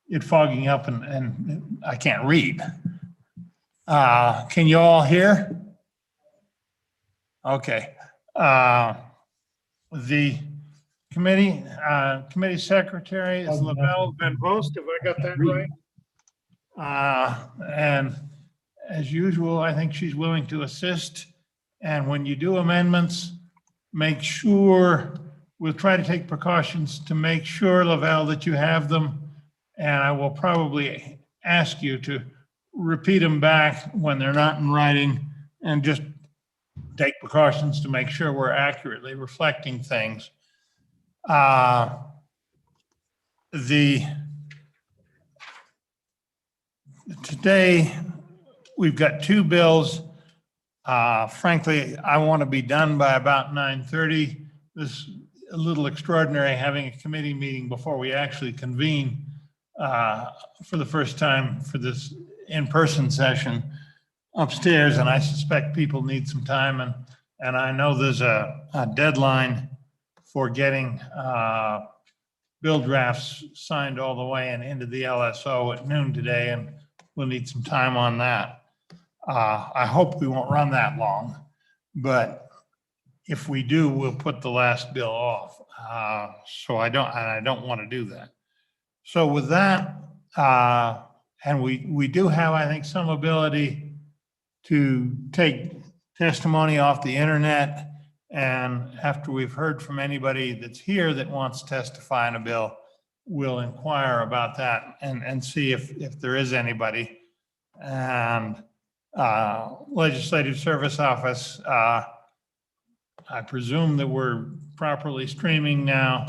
it fogging up and I can't read. Can you all hear? Okay. The committee secretary is Lavelle Van Vost. Have I got that right? And as usual, I think she's willing to assist. And when you do amendments, make sure, we'll try to take precautions to make sure, Lavelle, that you have them. And I will probably ask you to repeat them back when they're not in writing and just take precautions to make sure we're accurately reflecting things. Today, we've got two bills. Frankly, I want to be done by about 9:30. This is a little extraordinary having a committee meeting before we actually convene for the first time for this in-person session upstairs, and I suspect people need some time, and I know there's a deadline for getting bill drafts signed all the way and into the LSO at noon today, and we'll need some time on that. I hope we won't run that long, but if we do, we'll put the last bill off. So I don't want to do that. So with that, and we do have, I think, some ability to take testimony off the internet. And after we've heard from anybody that's here that wants to testify on a bill, we'll inquire about that and see if there is anybody. And Legislative Service Office, I presume that we're properly streaming now.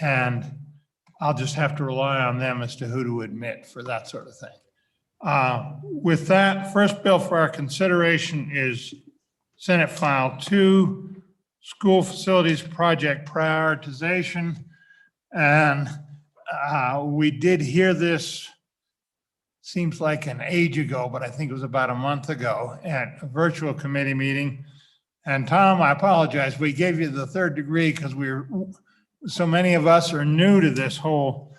And I'll just have to rely on them as to who to admit for that sort of thing. With that, first bill for our consideration is Senate File 2, School Facilities Project Prioritization. And we did hear this, seems like an age ago, but I think it was about a month ago at a virtual committee meeting. And Tom, I apologize, we gave you the third degree because so many of us are new to this whole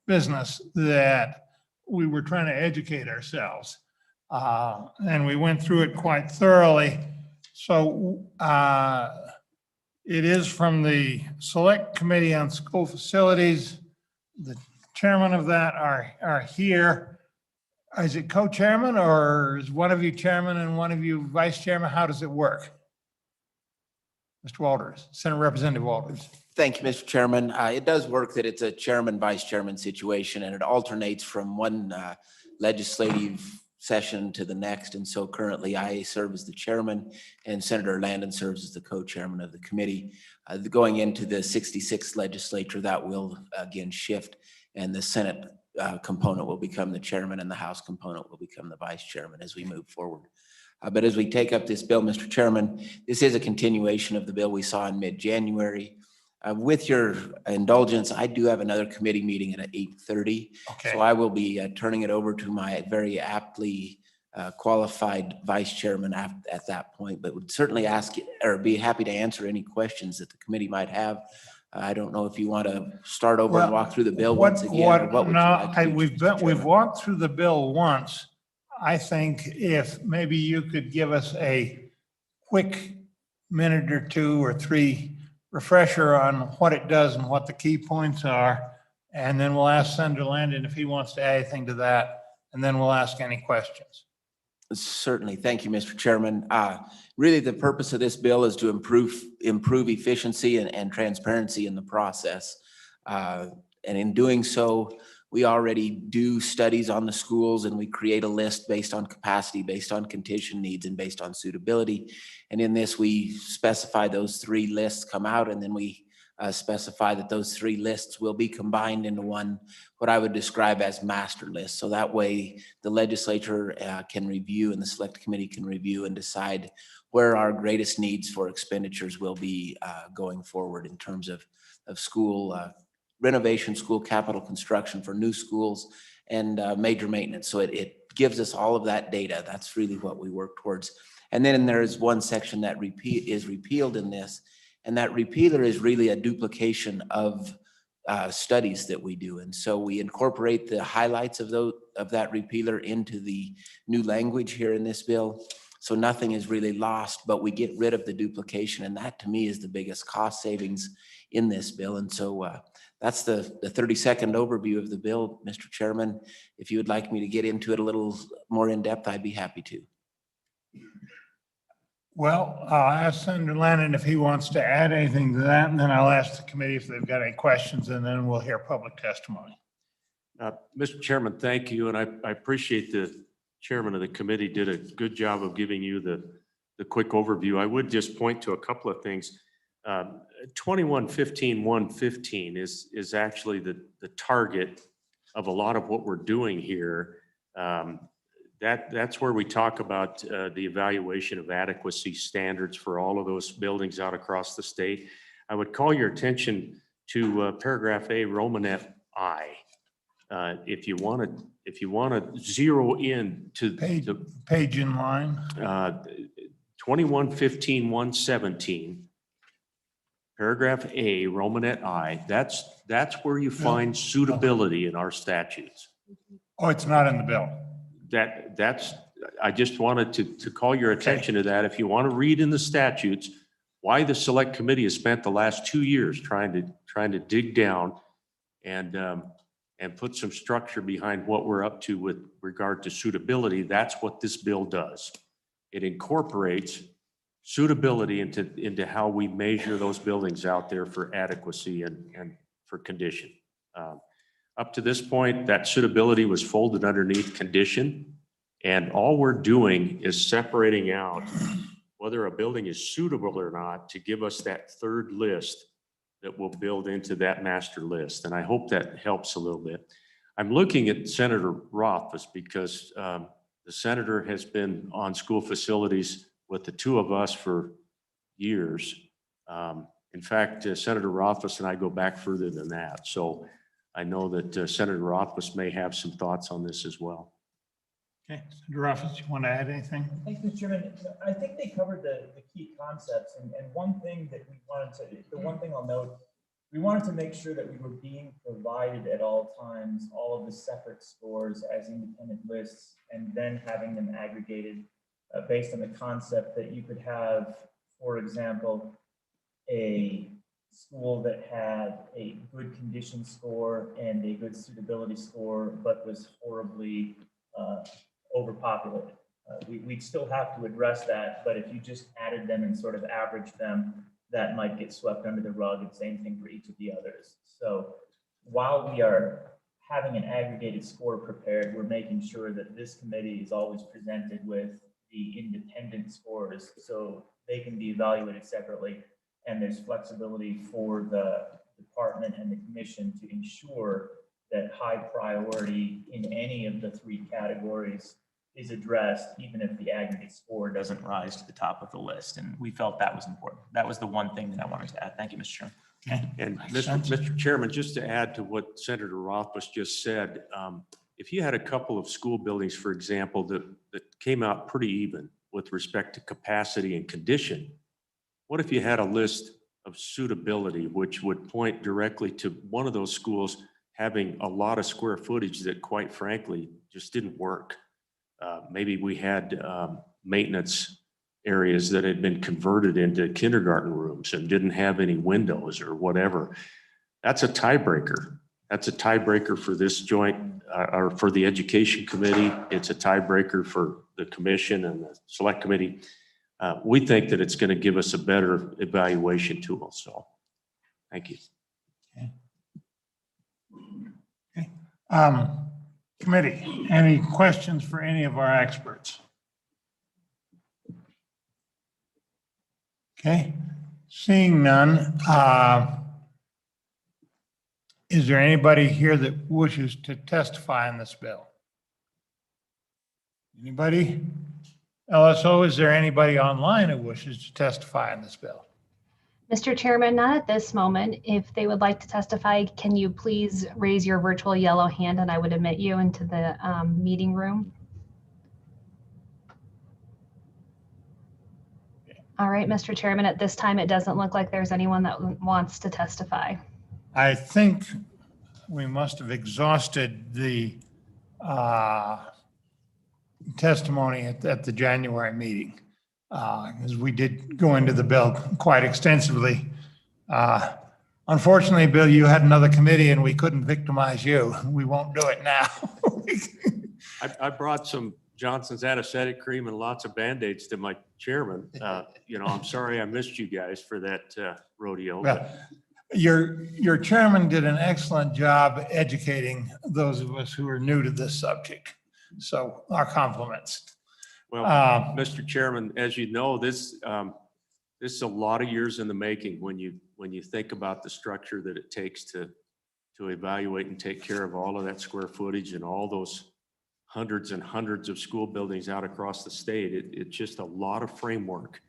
business that we were trying to educate ourselves. And we went through it quite thoroughly. So it is from the Select Committee on School Facilities. The chairman of that are here. Is it co-chairman or is one of you chairman and one of you vice chairman? How does it work? Mr. Walters, Senator Representative Walters. Thank you, Mr. Chairman. It does work that it's a chairman, vice chairman situation, and it alternates from one legislative session to the next. And so currently I serve as the chairman and Senator Landon serves as the co-chairman of the committee. Going into the 66th legislature, that will again shift, and the Senate component will become the chairman and the House component will become the vice chairman as we move forward. But as we take up this bill, Mr. Chairman, this is a continuation of the bill we saw in mid-January. With your indulgence, I do have another committee meeting at 8:30. Okay. So I will be turning it over to my very aptly qualified vice chairman at that point, but would certainly ask or be happy to answer any questions that the committee might have. I don't know if you want to start over and walk through the bill once again. What would you like to do, Mr. Chairman? We've walked through the bill once. I think if maybe you could give us a quick minute or two or three refresher on what it does and what the key points are. And then we'll ask Senator Landon if he wants to add anything to that. And then we'll ask any questions. Certainly. Thank you, Mr. Chairman. Really, the purpose of this bill is to improve efficiency and transparency in the process. And in doing so, we already do studies on the schools and we create a list based on capacity, based on condition needs, and based on suitability. And in this, we specify those three lists come out, and then we specify that those three lists will be combined into one, what I would describe as master list. So that way the legislature can review and the select committee can review and decide where our greatest needs for expenditures will be going forward in terms of school renovation, school capital construction for new schools, and major maintenance. So it gives us all of that data. That's really what we work towards. And then there is one section that is repealed in this, and that repealer is really a duplication of studies that we do. And so we incorporate the highlights of that repealer into the new language here in this bill. So nothing is really lost, but we get rid of the duplication. And that to me is the biggest cost savings in this bill. And so that's the 30-second overview of the bill, Mr. Chairman. If you would like me to get into it a little more in depth, I'd be happy to. Well, I'll ask Senator Lannon if he wants to add anything to that, and then I'll ask the committee if they've got any questions, and then we'll hear public testimony. Mr. Chairman, thank you. And I appreciate the chairman of the committee did a good job of giving you the quick overview. I would just point to a couple of things. 2115-115 is actually the target of a lot of what we're doing here. That's where we talk about the evaluation of adequacy standards for all of those buildings out across the state. I would call your attention to paragraph A, Romanet I. If you want to zero in to Page in line. 2115-117, paragraph A, Romanet I, that's where you find suitability in our statutes. Oh, it's not in the bill. I just wanted to call your attention to that. If you want to read in the statutes why the select committee has spent the last 2 years trying to dig down and put some structure behind what we're up to with regard to suitability, that's what this bill does. It incorporates suitability into how we measure those buildings out there for adequacy and for condition. Up to this point, that suitability was folded underneath condition, and all we're doing is separating out whether a building is suitable or not to give us that third list that will build into that master list. And I hope that helps a little bit. I'm looking at Senator Rothfuss because the senator has been on school facilities with the two of us for years. In fact, Senator Rothfuss and I go back further than that. So I know that Senator Rothfuss may have some thoughts on this as well. Okay, Senator Rothfuss, you want to add anything? Thanks, Mr. Chairman. I think they covered the key concepts, and one thing that we wanted to, the one thing I'll note, we wanted to make sure that we were being provided at all times all of the separate scores as independent lists, and then having them aggregated based on the concept that you could have, for example, a school that had a good condition score and a good suitability score, but was horribly overpopulated. We'd still have to address that, but if you just added them and sort of averaged them, that might get swept under the rug, and same thing for each of the others. So while we are having an aggregated score prepared, we're making sure that this committee is always presented with the independent scores so they can be evaluated separately, and there's flexibility for the department and the commission to ensure that high priority in any of the three categories is addressed, even if the aggregate score doesn't rise to the top of the list. And we felt that was important. That was the one thing that I wanted to add. Thank you, Mr. Chairman. Okay. And Makes sense. Mr. Chairman, just to add to what Senator Rothfuss just said, if you had a couple of school buildings, for example, that came out pretty even with respect to capacity and condition, what if you had a list of suitability, which would point directly to one of those schools having a lot of square footage that, quite frankly, just didn't work? Maybe we had maintenance areas that had been converted into kindergarten rooms and didn't have any windows or whatever. That's a tiebreaker. That's a tiebreaker for this joint or for the education committee. It's a tiebreaker for the commission and the select committee. We think that it's going to give us a better evaluation tool. So thank you. Okay. Committee, any questions for any of our experts? Okay, seeing none, is there anybody here that wishes to testify on this bill? Anybody? LSO, is there anybody online who wishes to testify on this bill? Mr. Chairman, not at this moment. If they would like to testify, can you please raise your virtual yellow hand and I would admit you into the meeting room? All right, Mr. Chairman, at this time, it doesn't look like there's anyone that wants to testify. I think we must have exhausted the testimony at the January meeting, as we did go into the bill quite extensively. Unfortunately, Bill, you had another committee and we couldn't victimize you. We won't do it now. I brought some Johnson's anesthetic cream and lots of Band-Aids to my chairman. I'm sorry I missed you guys for that rodeo. Well, your chairman did an excellent job educating those of us who are new to this subject. So our compliments. Well, Mr. Chairman, as you know, this is a lot of years in the making when you think about the structure that it takes to evaluate and take care of all of that square footage and all those hundreds and hundreds of school buildings out across the state. It's just a lot of framework.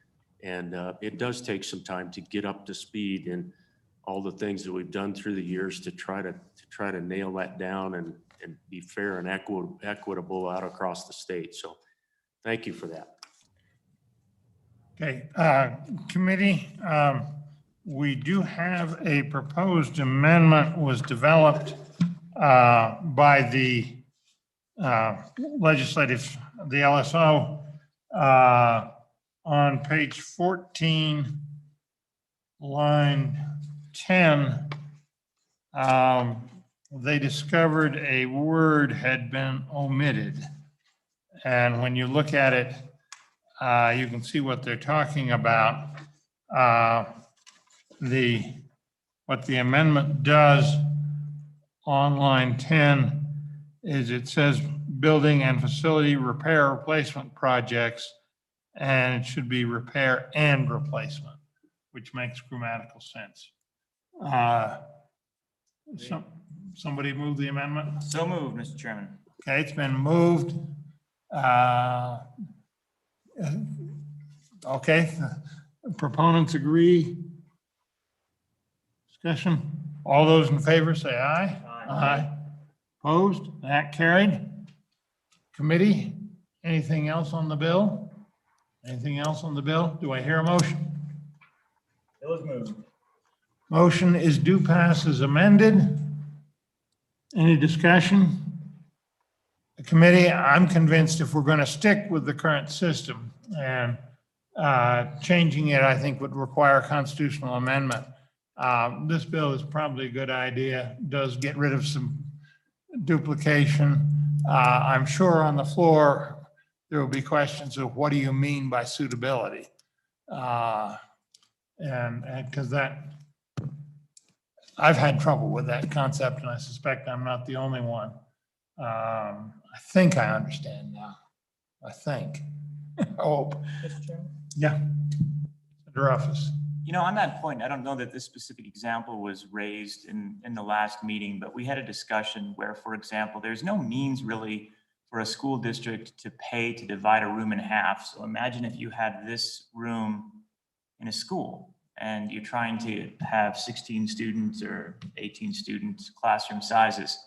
And it does take some time to get up to speed and all the things that we've done through the years to try to nail that down and be fair and equitable out across the state. So thank you for that. Okay, committee, we do have a proposed amendment was developed by the the LSO on page 14, line 10. They discovered a word had been omitted. And when you look at it, you can see what they're talking about. What the amendment does on line 10 is it says building and facility repair replacement projects, and it should be repair and replacement, which makes grammatical sense. Somebody move the amendment? So moved, Mr. Chairman. Okay, it's been moved. Okay, proponents agree. Discussion. All those in favor say aye. Aye. Opposed? That carried. Committee, anything else on the bill? Anything else on the bill? Do I hear a motion? Bill is moved. Motion is due pass as amended. Any discussion? The committee, I'm convinced if we're going to stick with the current system and changing it, I think would require a constitutional amendment. This bill is probably a good idea, does get rid of some duplication. I'm sure on the floor, there will be questions of what do you mean by suitability? And because I've had trouble with that concept and I suspect I'm not the only one. I think I understand now. I think. I hope. Mr. Chairman? Yeah. Senator Ruffus. On that point, I don't know that this specific example was raised in the last meeting, but we had a discussion where, for example, there's no means really for a school district to pay to divide a room in half. So imagine if you had this room in a school and you're trying to have 16 students or 18 students classroom sizes.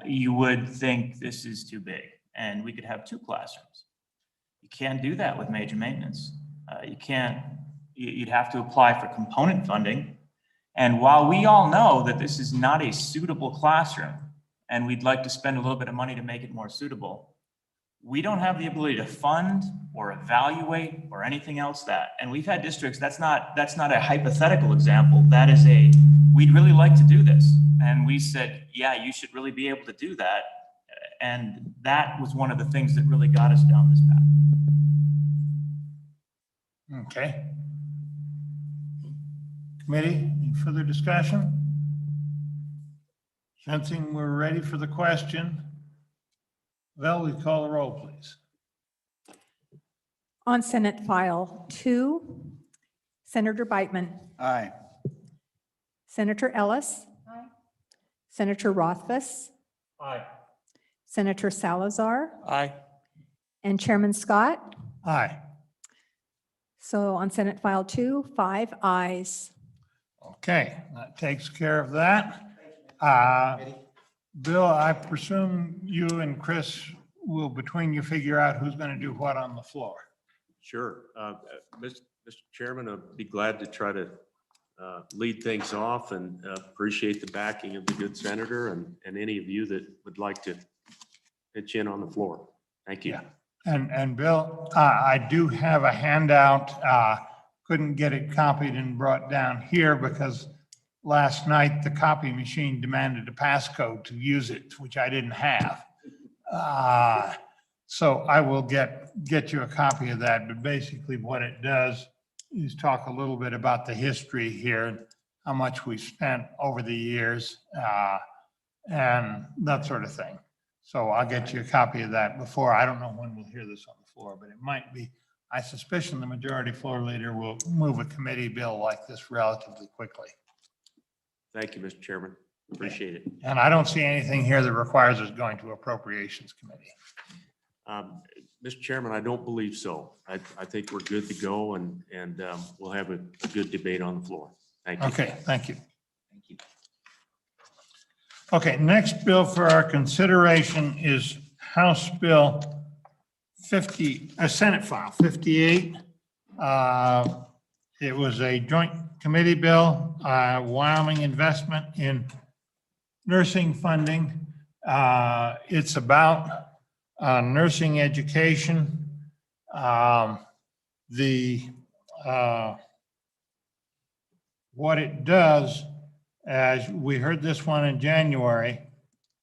You would think this is too big and we could have 2 classrooms. You can't do that with major maintenance. You'd have to apply for component funding. And while we all know that this is not a suitable classroom and we'd like to spend a little bit of money to make it more suitable, we don't have the ability to fund or evaluate or anything else that. And we've had districts, that's not a hypothetical example. That is we'd really like to do this. And we said, yeah, you should really be able to do that. And that was one of the things that really got us down this path. Okay. Committee, any further discussion? Sensing we're ready for the question. Val, we call the roll, please. On Senate File 2, Senator Beitman. Aye. Senator Ellis. Aye. Senator Rothfuss. Aye. Senator Salazar. Aye. And Chairman Scott. Aye. So on Senate File 2, 5 ayes. Okay, that takes care of that. Bill, I presume you and Chris will, between you, figure out who's going to do what on the floor. Sure. Mr. Chairman, I'd be glad to try to lead things off and appreciate the backing of the good senator and any of you that would like to pitch in on the floor. Thank you. Yeah. And Bill, I do have a handout. Couldn't get it copied and brought down here because last night the copy machine demanded a passcode to use it, which I didn't have. So I will get you a copy of that, but basically what it does is talk a little bit about the history here, and how much we spent over the years, and that sort of thing. So I'll get you a copy of that before, I don't know when we'll hear this on the floor, but it might be, I suspicion the majority floor leader will move a committee bill like this relatively quickly. Thank you, Mr. Chairman. Appreciate it. And I don't see anything here that requires us going to Appropriations Committee. Mr. Chairman, I don't believe so. I think we're good to go and we'll have a good debate on the floor. Thank you. Okay, thank you. Thank you. Okay, next bill for our consideration is House Bill 50, Senate File 58. It was a joint committee bill, Wyoming investment in nursing funding. It's about nursing education. What it does, as we heard this one in January,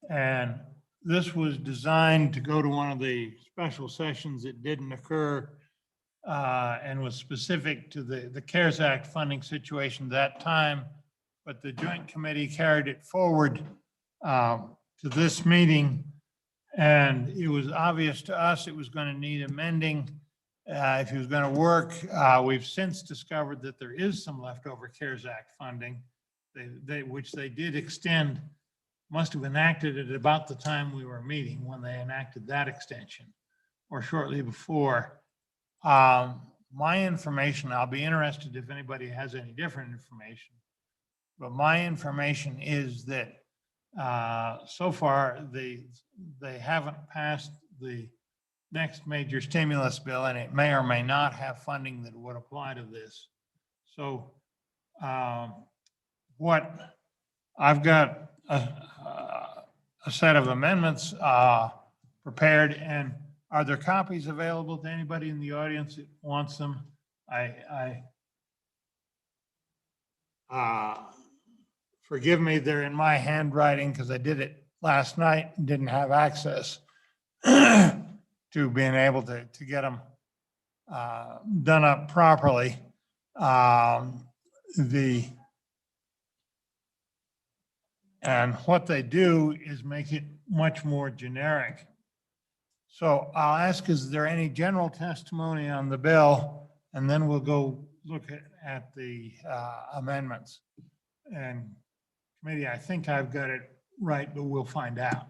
and this was designed to go to one of the special sessions that didn't occur and was specific to the CARES Act funding situation that time, but the joint committee carried it forward to this meeting. And it was obvious to us it was going to need amending if it was going to work. We've since discovered that there is some leftover CARES Act funding, which they did extend, must have enacted it about the time we were meeting when they enacted that extension, or shortly before. My information, I'll be interested if anybody has any different information, but my information is that so far they haven't passed the next major stimulus bill, and it may or may not have funding that would apply to this. So what I've got a set of amendments prepared, and are there copies available to anybody in the audience that wants them? Forgive me, they're in my handwriting because I did it last night and didn't have access to being able to get them done up properly. And what they do is make it much more generic. So I'll ask, is there any general testimony on the bill? And then we'll go look at the amendments. And committee, I think I've got it right, but we'll find out.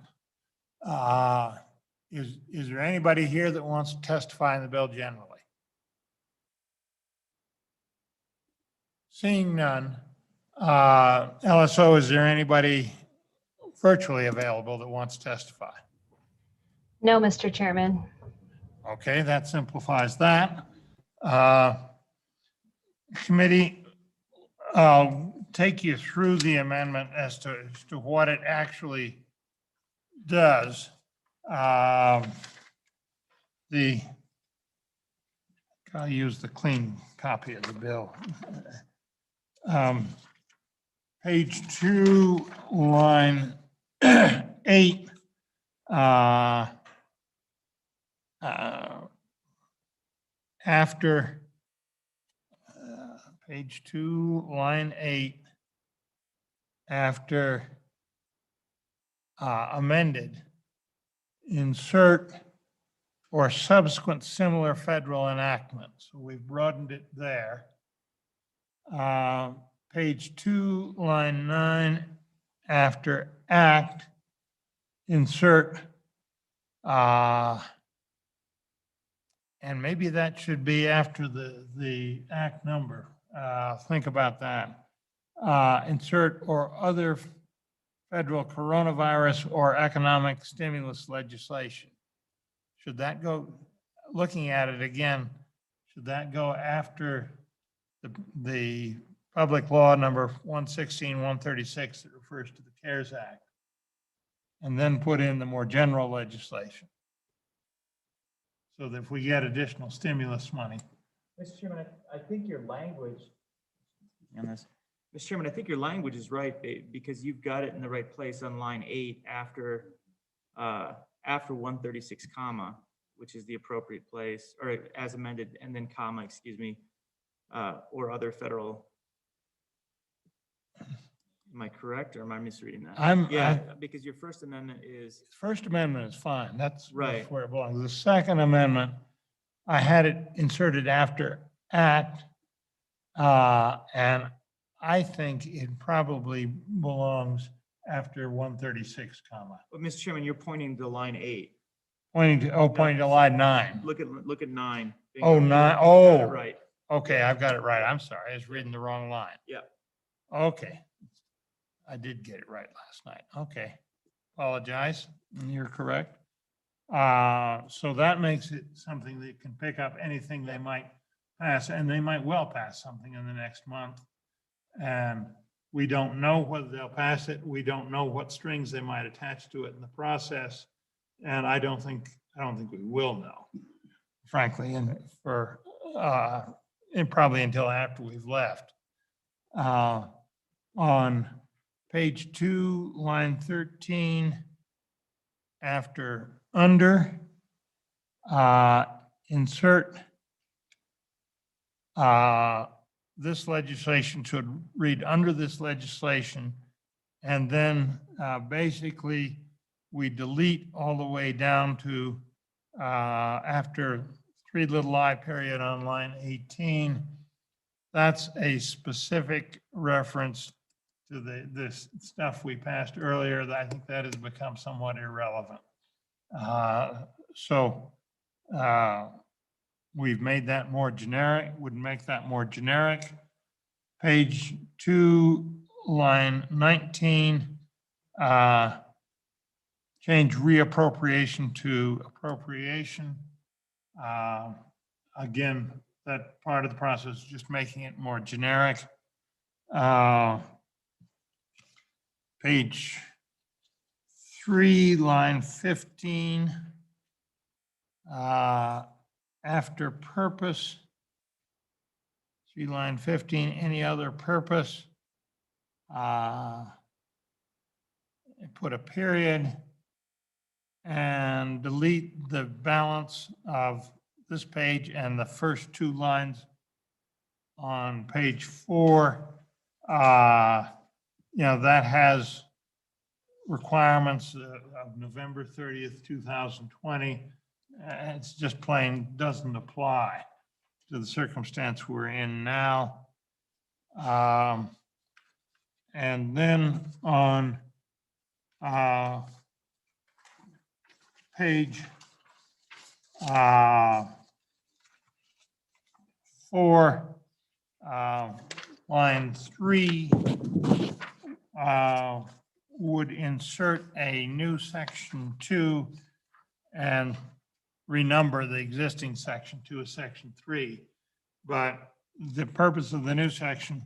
Is there anybody here that wants to testify in the bill generally? Seeing none, LSO, is there anybody virtually available that wants to testify? No, Mr. Chairman. Okay, that simplifies that. Committee, I'll take you through the amendment as to what it actually does. I'll use the clean copy of the bill. Page 2, line 8. After page 2, line 8, after amended, insert or subsequent similar federal enactment. So we've broadened it there. Page 2, line 9, after act, insert, and maybe that should be after the act number. Think about that. Insert or other federal coronavirus or economic stimulus legislation. Should that go, looking at it again, should that go after the public law number 116, 136 that refers to the CARES Act. And then put in the more general legislation. So that if we get additional stimulus money, Mr. Chairman, I think your language on this, Mr. Chairman, I think your language is right because you've got it in the right place on line 8 after 136 comma, which is the appropriate place, or as amended, and then comma, excuse me, or other federal. Am I correct or am I misreading that? Yeah, because your First Amendment is. First Amendment is fine. That's Right. where it belongs. The Second Amendment, I had it inserted after act. And I think it probably belongs after 136 comma. But Mr. Chairman, you're pointing to line 8. Pointing to line 9. Look at 9. Oh, Bingo. 9. You got it Oh, right. okay. I've got it right. I'm sorry. I was reading the wrong line. Yeah. Okay. I did get it right last night. Okay. Apologize. You're correct. So that makes it something that can pick up anything they might pass, and they might well pass something in the next month. And we don't know whether they'll pass it. We don't know what strings they might attach to it in the process. And I don't think we will know, frankly, and probably until after we've left. On page 2, line 13, after under, insert this legislation should read under this legislation. And then basically we delete all the way down to after 3 little I period on line 18. That's a specific reference to this stuff we passed earlier. That I think that has become somewhat irrelevant. We've made that more generic, would make that more generic. Page 2, line 19, change reappropriation to appropriation. Again, that part of the process is just making it more generic. Page 3, line 15, after purpose, see line 15, any other purpose, put a period and delete the balance of this page and the first 2 lines on page 4. That has requirements of November 30th, 2020. It's just plain doesn't apply to the circumstance we're in now. And then on page 4, line 3, would insert a new section 2 and renumber the existing section 2 as section 3. But the purpose of the new section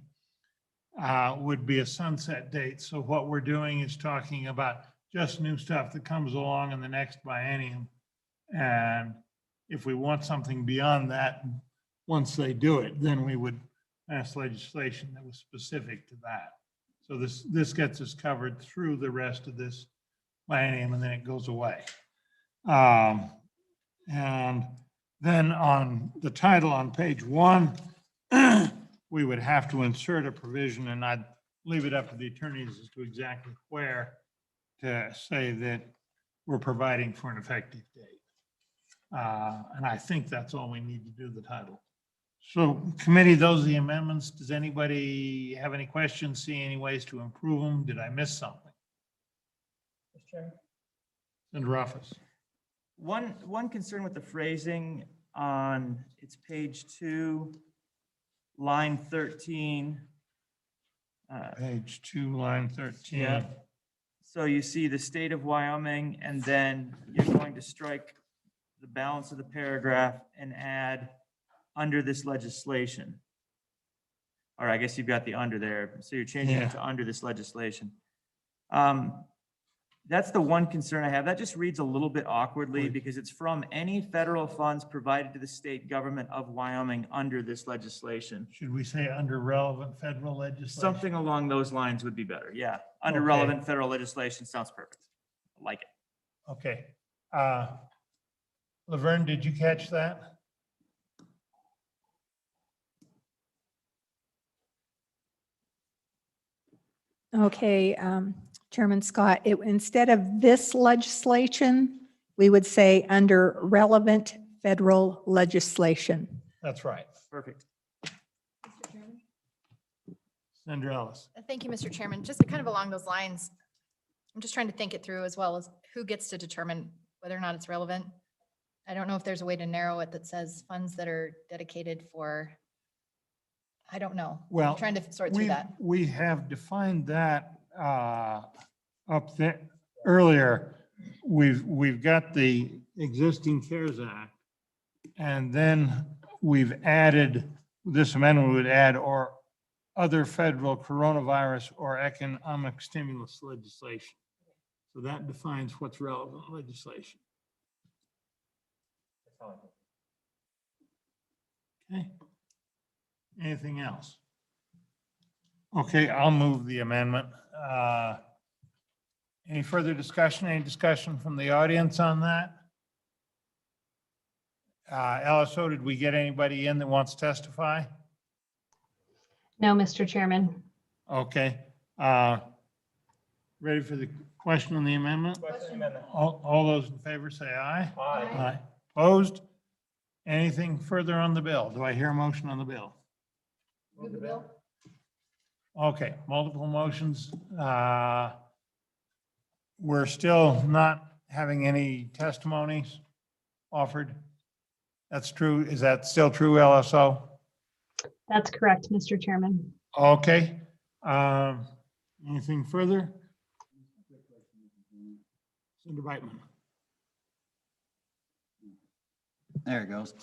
would be a sunset date. So what we're doing is talking about just new stuff that comes along in the next biennium. And if we want something beyond that, once they do it, then we would pass legislation that was specific to that. So this gets us covered through the rest of this biennium, and then it goes away. And then on the title on page 1, we would have to insert a provision, and I'd leave it up to the attorneys as to exactly where to say that we're providing for an effective date. And I think that's all we need to do the title. So committee, those are the amendments. Does anybody have any questions, see any ways to improve them? Did I miss something? Mr. Chairman? Senator Office. One concern with the phrasing on, it's page 2, line 13. Page 2, line 13. Yeah. So you see the state of Wyoming, and then you're going to strike the balance of the paragraph and add under this legislation. Or I guess you've got the under there. So you're changing Yeah. it to under this legislation. That's the one concern I have. That just reads a little bit awkwardly Right. because it's from any federal funds provided to the state government of Wyoming under this legislation. Should we say under relevant federal legislation? Something along those lines would be better. Yeah. Under Okay. relevant federal legislation sounds perfect. I like it. Okay. Laverne, did you catch that? Okay, Chairman Scott, instead of this legislation, we would say under relevant federal legislation. That's right. Perfect. Senator Ellis. Thank you, Mr. Chairman. Just kind of along those lines, I'm just trying to think it through as well as who gets to determine whether or not it's relevant. I don't know if there's a way to narrow it that says funds that are dedicated for, I don't know. I'm Well, trying to sort through that. We have defined that up there earlier. We've got the existing CARES Act. And then we've added, this amendment would add, or other federal coronavirus or economic stimulus legislation. So that defines what's relevant legislation. Okay. Anything else? Okay, I'll move the amendment. Any further discussion? Any discussion from the audience on that? LSO, did we get anybody in that wants to testify? No, Mr. Chairman. Okay. Ready for the question on the amendment? Question amendment. All those in favor say aye. Aye. Opposed? Anything further on the bill? Do I hear a motion on the bill? Move the bill. Okay, multiple motions. We're still not having any testimonies offered. That's true. Is that still true, LSO? That's correct, Mr. Chairman. Okay. Anything further? Senator Whitman. There it goes.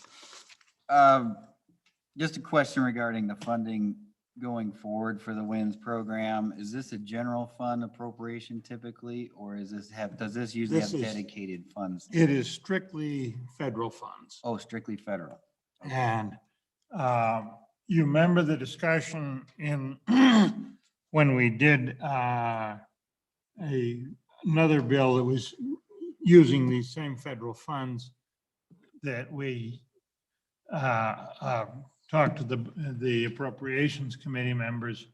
Just a question regarding the funding going forward for the WINS program. Is this a general fund appropriation typically, or does this usually have This is- dedicated funds? It is strictly federal funds. Oh, strictly federal. And you remember the discussion in, when we did another bill that was using these same federal funds, that we talked to the Appropriations Committee members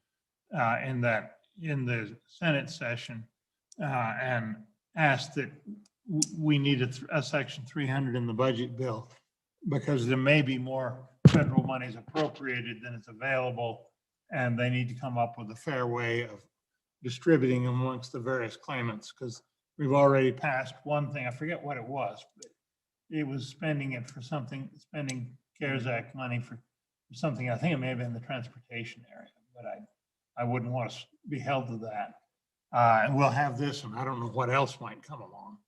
in the Senate session and asked that we need a section 300 in the budget bill because there may be more federal monies appropriated than is available, and they need to come up with a fair way of distributing amongst the various claimants, because we've already passed one thing, I forget what it was, but it was spending it for something, spending CARES Act money for something, I think it may have been the transportation area, but I wouldn't want to be held to that. And we'll have this, and I don't know what else might come along.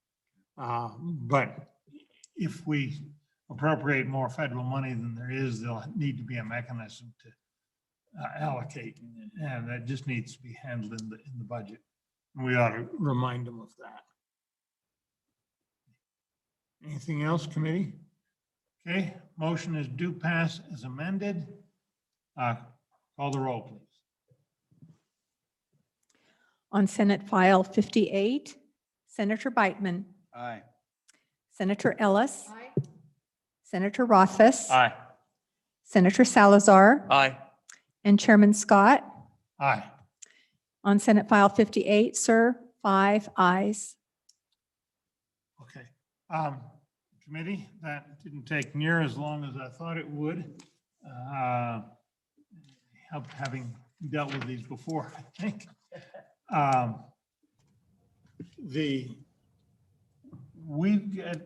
But if we appropriate more federal money than there is, there'll need to be a mechanism to allocate, and that just needs to be handled in the budget. And we ought to remind them of that. Anything else, committee? Okay, motion is due pass as amended. Call the roll, please. On Senate File 58, Senator Beitman, Aye. Senator Ellis, Aye. Senator Rothfuss, Aye. Senator Salazar, Aye. and Chairman Scott. Aye. On Senate File 58, sir, 5 ayes. Okay. Committee, that didn't take near as long as I thought it would. Having dealt with these before, I think. There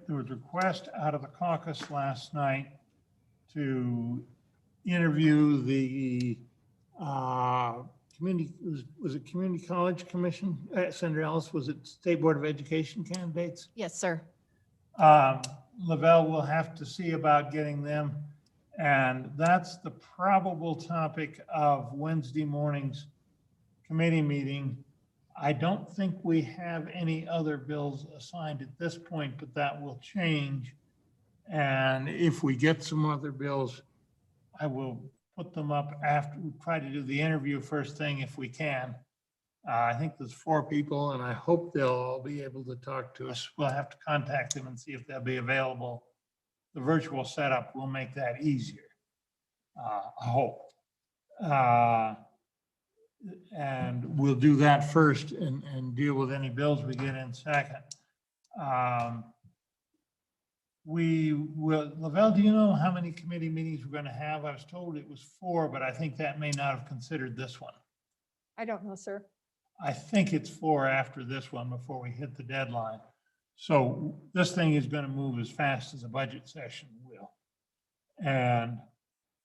was a request out of the caucus last night to interview the community, was it Community College Commission? Senator Ellis, was it State Board of Education candidates? Yes, sir. Lavelle will have to see about getting them. And that's the probable topic of Wednesday morning's committee meeting. I don't think we have any other bills assigned at this point, but that will change. And if we get some other bills, I will put them up after, we try to do the interview first thing if we can. I think there's 4 people and I hope they'll all be able to talk to us. We'll have to contact them and see if they'll be available. The virtual setup will make that easier. I hope. And we'll do that first and deal with any bills we get in second. We will, Lavelle, do you know how many committee meetings we're going to have? I was told it was 4, but I think that may not have considered this one. I don't know, sir. I think it's 4 after this one before we hit the deadline. So this thing is going to move as fast as a budget session will. And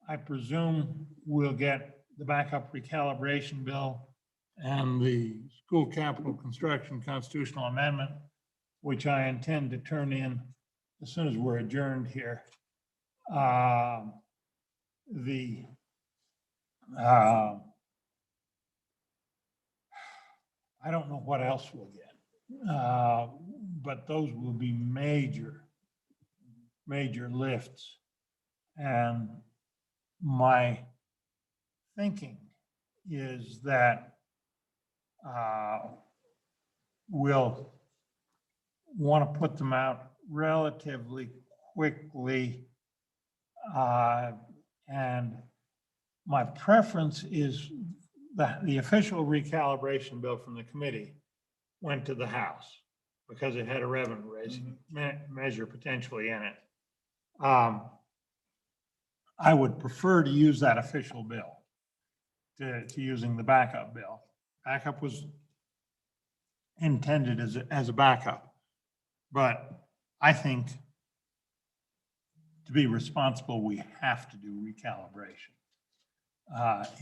I presume we'll get the backup recalibration bill and the school capital construction constitutional amendment, which I intend to turn in as soon as we're adjourned here. I don't know what else we'll get, but those will be major lifts. And my thinking is that we'll want to put them out relatively quickly. And my preference is that the official recalibration bill from the committee went to the House because it had a revenue raising measure potentially in it. I would prefer to use that official bill to using the backup bill. Backup was intended as a backup, but I think to be responsible, we have to do recalibration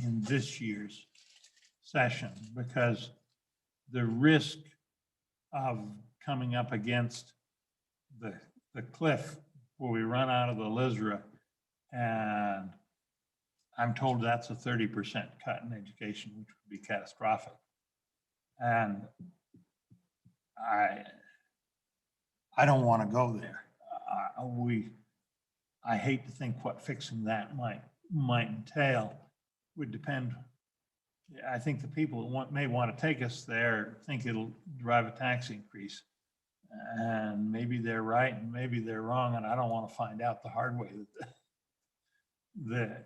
in this year's session because the risk of coming up against the cliff where we run out of the LISRA, and I'm told that's a 30% cut in education, which would be catastrophic. And I don't want to go there. I hate to think what fixing that might entail. Would depend. I think the people that may want to take us there think it'll drive a tax increase. And maybe they're right and maybe they're wrong, and I don't want to find out the hard way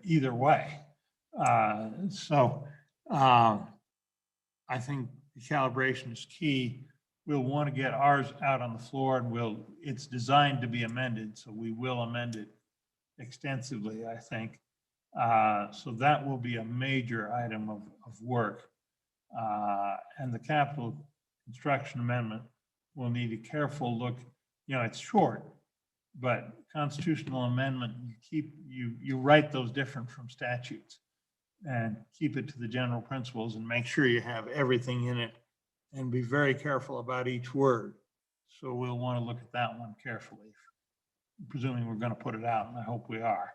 either way. I think the calibration is key. We'll want to get ours out on the floor, and it's designed to be amended, so we will amend it extensively, I think. So that will be a major item of work. And the capital construction amendment will need a careful look. You know, it's short, but constitutional amendment, you write those different from statutes and keep it to the general principles and make sure you have everything in it and be very careful about each word. So we'll want to look at that one carefully, presuming we're going to put it out, and I hope we are.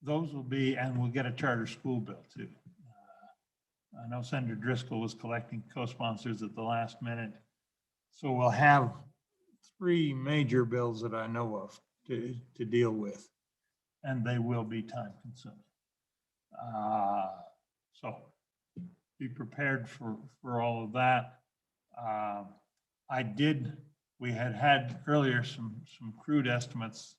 Those will be, and we'll get a charter school bill too. I know Senator Driscoll was collecting co-sponsors at the last minute. So we'll have 3 major bills that I know of to deal with, and they will be time consuming. So be prepared for all of that. We had earlier some crude estimates,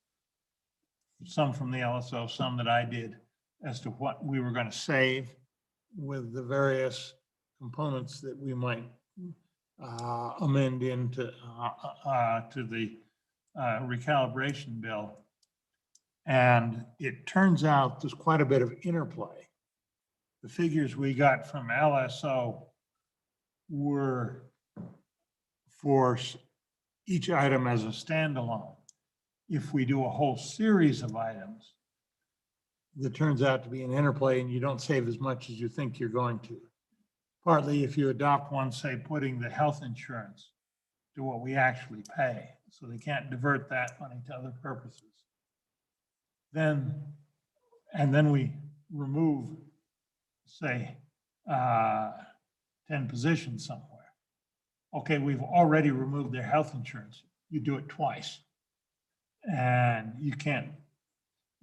some from the LSO, some that I did, as to what we were going to save with the various components that we might amend into to the recalibration bill. And it turns out there's quite a bit of interplay. The figures we got from LSO were for each item as a standalone. If we do a whole series of items, that turns out to be an interplay and you don't save as much as you think you're going to. Partly if you adopt one, say, putting the health insurance to what we actually pay, so they can't divert that money to other purposes. then, and then we remove, say, 10 positions somewhere. Okay, we've already removed their health insurance. You do it twice. And you can't,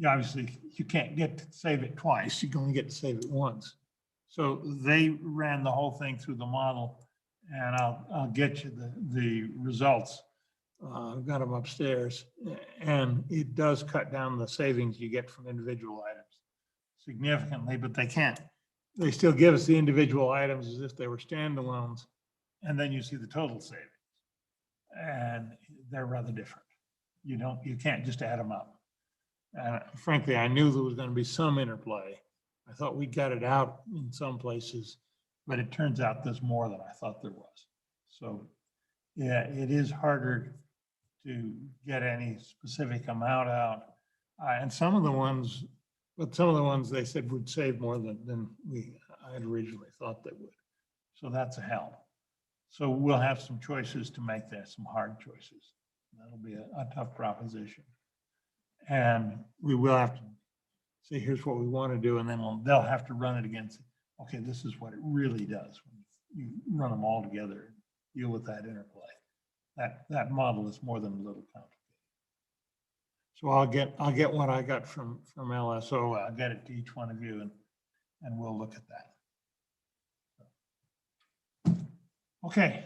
obviously, you can't get to save it twice. You can only get to save it once. So they ran the whole thing through the model, and I'll get you the results. I've got them upstairs, and it does cut down the savings you get from individual items significantly, but they still give us the individual items as if they were standalones, and then you see the total savings. And they're rather different. You can't just add them up. Frankly, I knew there was going to be some interplay. I thought we got it out in some places, but it turns out there's more than I thought there was. So, yeah, it is harder to get any specific amount out. And some of the ones they said would save more than I had originally thought they would. So that's a help. So we'll have some choices to make there, some hard choices. That'll be a tough proposition. And we will have to say, here's what we want to do, and then they'll have to run it against, okay, this is what it really does. When you run them all together, deal with that interplay. That model is more than a little complicated. So I'll get what I got from LSO. I'll get it to each one of you, and we'll look at that. Okay.